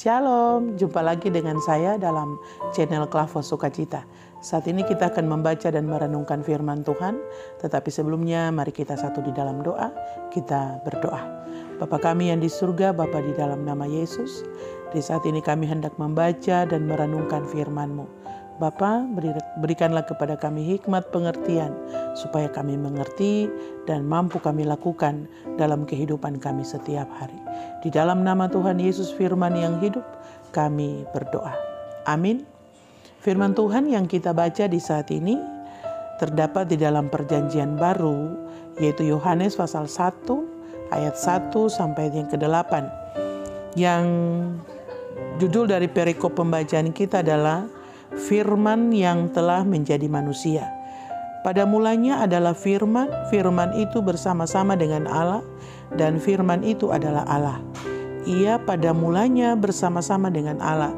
Shalom, jumpa lagi dengan saya dalam channel Klavos Sukacita. Saat ini kita akan membaca dan merenungkan firman Tuhan, tetapi sebelumnya mari kita satu di dalam doa, kita berdoa. Bapa kami yang di surga, Bapa di dalam nama Yesus, di saat ini kami hendak membaca dan merenungkan firman-Mu. Bapa, berikanlah kepada kami hikmat pengertian, supaya kami mengerti dan mampu kami lakukan dalam kehidupan kami setiap hari. Di dalam nama Tuhan Yesus firman yang hidup, kami berdoa. Amin. Firman Tuhan yang kita baca di saat ini terdapat di dalam perjanjian baru, yaitu Yohanes pasal 1 ayat 1 sampai yang ke-8. Yang judul dari perikop pembacaan kita adalah Firman yang telah menjadi manusia. Pada mulanya adalah firman, firman itu bersama-sama dengan Allah, dan firman itu adalah Allah. Ia pada mulanya bersama-sama dengan Allah.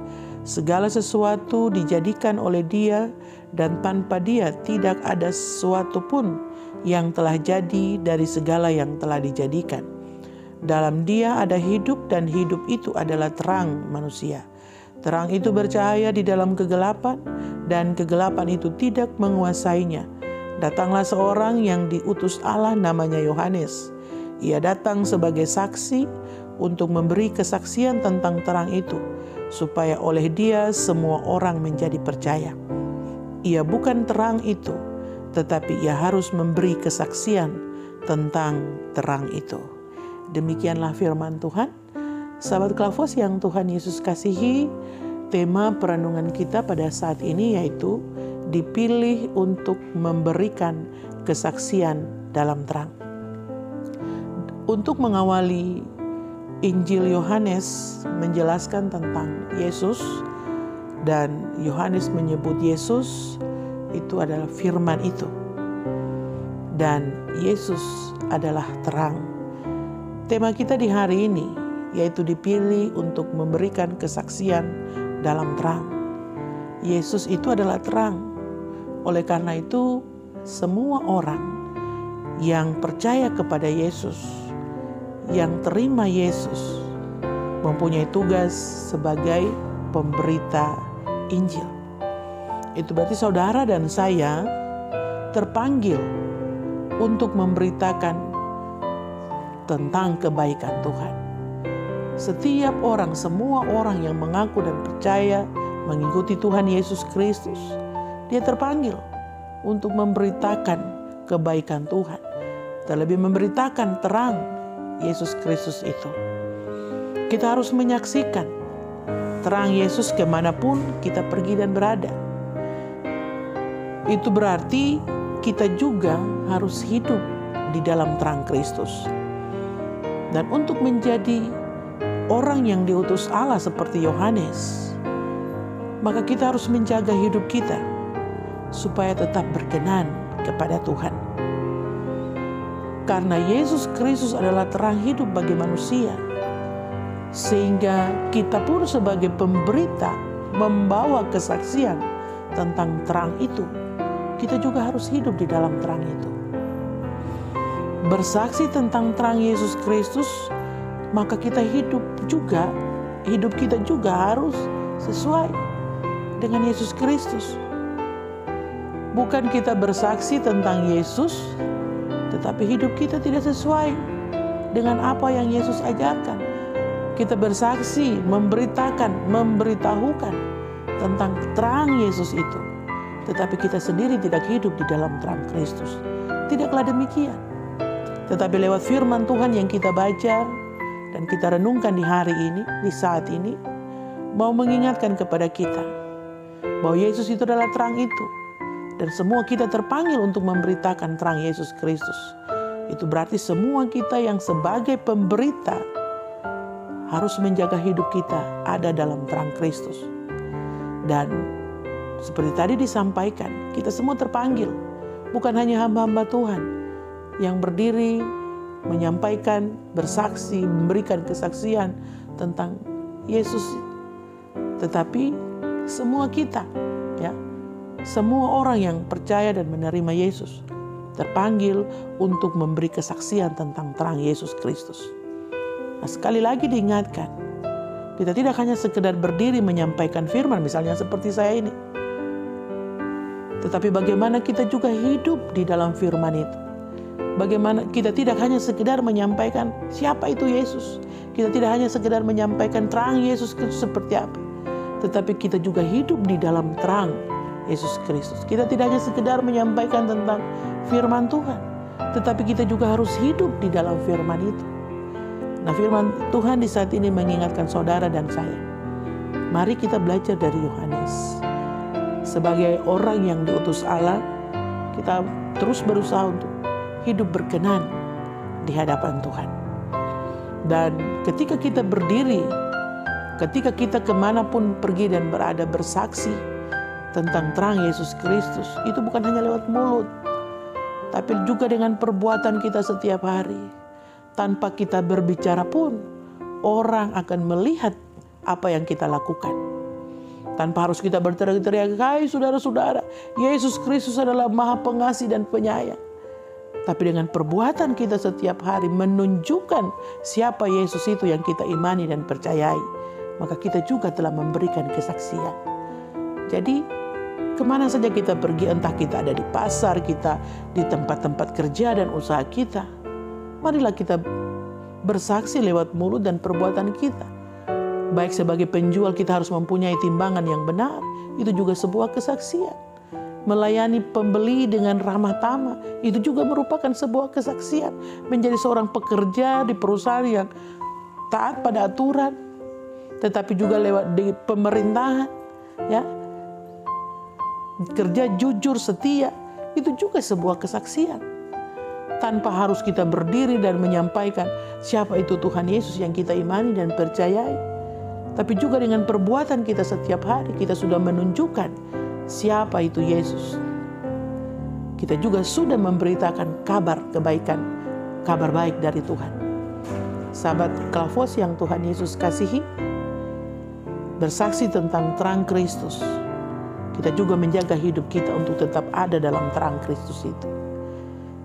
Segala sesuatu dijadikan oleh Dia, dan tanpa Dia tidak ada sesuatu pun yang telah jadi dari segala yang telah dijadikan. Dalam Dia ada hidup, dan hidup itu adalah terang manusia. Terang itu bercahaya di dalam kegelapan, dan kegelapan itu tidak menguasainya. Datanglah seorang yang diutus Allah, namanya Yohanes. Ia datang sebagai saksi untuk memberi kesaksian tentang terang itu, supaya oleh dia semua orang menjadi percaya. Ia bukan terang itu, tetapi ia harus memberi kesaksian tentang terang itu. Demikianlah firman Tuhan. Sahabat Klavos yang Tuhan Yesus kasihi, tema perenungan kita pada saat ini yaitu dipilih untuk memberikan kesaksian dalam terang. Untuk mengawali Injil Yohanes menjelaskan tentang Yesus, dan Yohanes menyebut Yesus itu adalah firman itu, dan Yesus adalah terang. Tema kita di hari ini yaitu dipilih untuk memberikan kesaksian dalam terang. Yesus itu adalah terang. Oleh karena itu, semua orang yang percaya kepada Yesus, yang terima Yesus, mempunyai tugas sebagai pemberita Injil. Itu berarti saudara dan saya terpanggil untuk memberitakan tentang kebaikan Tuhan. Setiap orang, semua orang yang mengaku dan percaya mengikuti Tuhan Yesus Kristus, dia terpanggil untuk memberitakan kebaikan Tuhan, terlebih memberitakan terang Yesus Kristus itu. Kita harus menyaksikan terang Yesus kemanapun kita pergi dan berada. Itu berarti kita juga harus hidup di dalam terang Kristus. Dan untuk menjadi orang yang diutus Allah seperti Yohanes, maka kita harus menjaga hidup kita supaya tetap berkenan kepada Tuhan. Karena Yesus Kristus adalah terang hidup bagi manusia, sehingga kita pun sebagai pemberita membawa kesaksian tentang terang itu. Kita juga harus hidup di dalam terang itu. Bersaksi tentang terang Yesus Kristus, maka hidup kita juga harus sesuai dengan Yesus Kristus. Bukan kita bersaksi tentang Yesus, tetapi hidup kita tidak sesuai dengan apa yang Yesus ajarkan. Kita bersaksi, memberitahukan tentang terang Yesus itu, tetapi kita sendiri tidak hidup di dalam terang Kristus. Tidaklah demikian. Tetapi lewat firman Tuhan yang kita baca dan kita renungkan di hari ini, di saat ini, mau mengingatkan kepada kita bahwa Yesus itu adalah terang itu. Dan semua kita terpanggil untuk memberitakan terang Yesus Kristus. Itu berarti semua kita yang sebagai pemberita harus menjaga hidup kita ada dalam terang Kristus. Dan seperti tadi disampaikan, kita semua terpanggil. Bukan hanya hamba-hamba Tuhan yang berdiri menyampaikan, bersaksi, memberikan kesaksian tentang Yesus, tetapi semua kita, ya, semua orang yang percaya dan menerima Yesus terpanggil untuk memberi kesaksian tentang terang Yesus Kristus. Nah, sekali lagi diingatkan, Kita tidak hanya sekedar berdiri menyampaikan firman, misalnya seperti saya ini. Tetapi bagaimana kita juga hidup di dalam firman itu. Bagaimana kita tidak hanya sekedar menyampaikan siapa itu Yesus. Kita tidak hanya sekedar menyampaikan terang Yesus Kristus seperti apa. Tetapi kita juga hidup di dalam terang Yesus Kristus. Kita tidak hanya sekedar menyampaikan tentang firman Tuhan. Tetapi kita juga harus hidup di dalam firman itu. Nah, firman Tuhan di saat ini mengingatkan saudara dan saya. Mari kita belajar dari Yohanes. Sebagai orang yang diutus Allah, kita terus berusaha untuk hidup berkenan di hadapan Tuhan. Dan ketika kita berdiri, ketika kita kemanapun pergi dan berada bersaksi tentang terang Yesus Kristus, itu bukan hanya lewat mulut, tapi juga dengan perbuatan kita setiap hari. Tanpa kita berbicara pun, orang akan melihat apa yang kita lakukan. Tanpa harus kita berteriak-teriak, hai saudara-saudara, Yesus Kristus adalah Maha Pengasih dan Penyayang. Tapi dengan perbuatan kita setiap hari menunjukkan siapa Yesus itu yang kita imani dan percayai, maka kita juga telah memberikan kesaksian. Jadi kemana saja kita pergi, entah kita ada di pasar, kita di tempat-tempat kerja dan usaha kita, marilah kita bersaksi lewat mulut dan perbuatan kita. Baik sebagai penjual kita harus mempunyai timbangan yang benar, itu juga sebuah kesaksian. Melayani pembeli dengan ramah tamah, itu juga merupakan sebuah kesaksian. Menjadi seorang pekerja di perusahaan yang taat pada aturan, tetapi juga lewat di pemerintahan, ya, kerja jujur setia, itu juga sebuah kesaksian. Tanpa harus kita berdiri dan menyampaikan siapa itu Tuhan Yesus yang kita imani dan percayai, tapi juga dengan perbuatan kita setiap hari kita sudah menunjukkan siapa itu Yesus. Kita juga sudah memberitakan kabar kebaikan, kabar baik dari Tuhan. Sahabat Klavos yang Tuhan Yesus kasihi, bersaksi tentang terang Kristus, kita juga menjaga hidup kita untuk tetap ada dalam terang Kristus itu.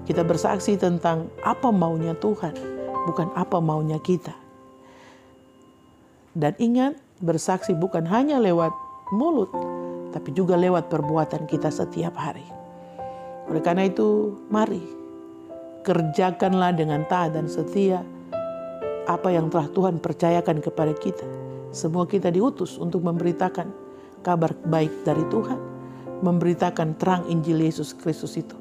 Kita bersaksi tentang apa maunya Tuhan, bukan apa maunya kita. Dan ingat, bersaksi bukan hanya lewat mulut, tapi juga lewat perbuatan kita setiap hari. Oleh karena itu, mari kerjakanlah dengan taat dan setia apa yang telah Tuhan percayakan kepada kita. Semua kita diutus untuk memberitakan kabar baik dari Tuhan, memberitakan terang Injil Yesus Kristus itu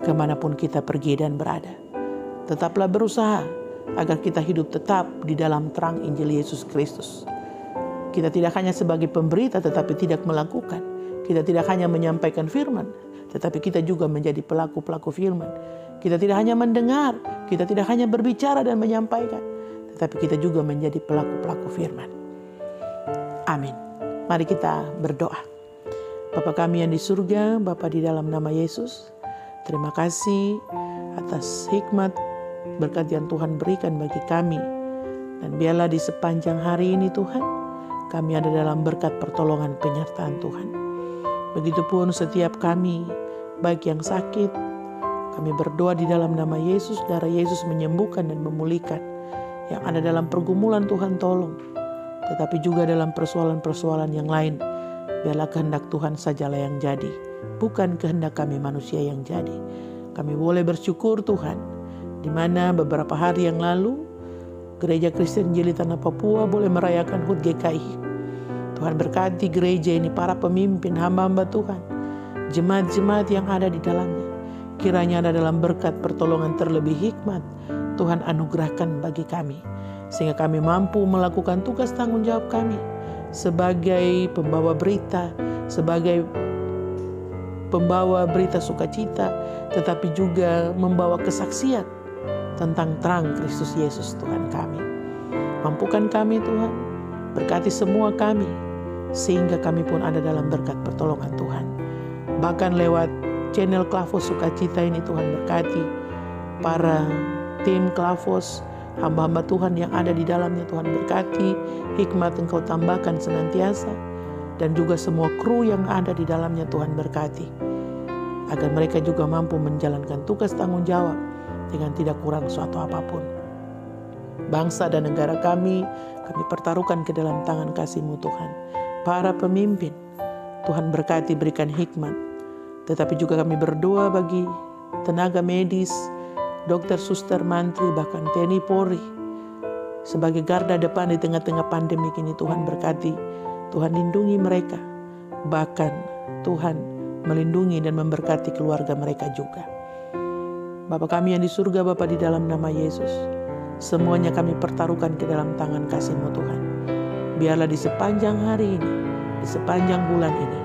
kemanapun kita pergi dan berada. Tetaplah berusaha agar kita hidup tetap di dalam terang Injil Yesus Kristus. Kita tidak hanya sebagai pemberita tetapi tidak melakukan. Kita tidak hanya menyampaikan firman, tetapi kita juga menjadi pelaku-pelaku firman. Kita tidak hanya mendengar, kita tidak hanya berbicara dan menyampaikan, tetapi kita juga menjadi pelaku-pelaku firman. Amin. Mari kita berdoa. Bapa kami yang di surga, Bapa di dalam nama Yesus, terima kasih atas hikmat berkat yang Tuhan berikan bagi kami. Dan biarlah di sepanjang hari ini Tuhan, kami ada dalam berkat pertolongan penyertaan Tuhan. Begitupun setiap kami, baik yang sakit, kami berdoa di dalam nama Yesus, darah Yesus menyembuhkan dan memulihkan. Yang ada dalam pergumulan Tuhan tolong, tetapi juga dalam persoalan-persoalan yang lain, biarlah kehendak Tuhan sajalah yang jadi, bukan kehendak kami manusia yang jadi. Kami boleh bersyukur Tuhan, di mana beberapa hari yang lalu, Gereja Kristen Jili Tanah Papua boleh merayakan HUT GKI. Tuhan berkati gereja ini, para pemimpin, hamba-hamba Tuhan, jemaat-jemaat yang ada di dalamnya. Kiranya ada dalam berkat pertolongan terlebih hikmat Tuhan anugerahkan bagi kami, sehingga kami mampu melakukan tugas tanggung jawab kami sebagai pembawa berita, sebagai pembawa berita sukacita, tetapi juga membawa kesaksian tentang terang Kristus Yesus Tuhan kami. Mampukan kami Tuhan, berkati semua kami, sehingga kami pun ada dalam berkat pertolongan Tuhan. Bahkan lewat channel Klavos Sukacita ini Tuhan berkati para tim Klavos, hamba-hamba Tuhan yang ada di dalamnya. Tuhan berkati, hikmat Engkau tambahkan senantiasa, dan juga semua kru yang ada di dalamnya Tuhan berkati, agar mereka juga mampu menjalankan tugas tanggung jawab dengan tidak kurang suatu apapun. Bangsa dan negara kami kami pertaruhkan ke dalam tangan kasih-Mu Tuhan. Para pemimpin, Tuhan berkati, berikan hikmat. Tetapi juga kami berdoa bagi tenaga medis, dokter, suster, mantri, bahkan TNI Polri. Sebagai garda depan di tengah-tengah pandemi ini, Tuhan berkati, Tuhan lindungi mereka. Bahkan Tuhan melindungi dan memberkati keluarga mereka juga. Bapa kami yang di surga, Bapa, di dalam nama Yesus, semuanya kami pertaruhkan ke dalam tangan kasih-Mu Tuhan. Biarlah di sepanjang hari ini, di sepanjang bulan ini,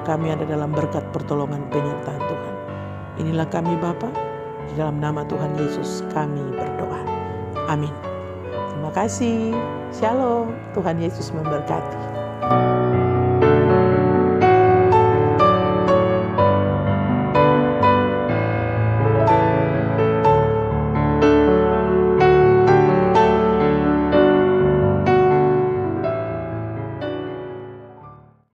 kami ada dalam berkat pertolongan penyertaan Tuhan. Inilah kami Bapa, di dalam nama Tuhan Yesus kami berdoa. Amin. Terima kasih. Shalom. Tuhan Yesus memberkati.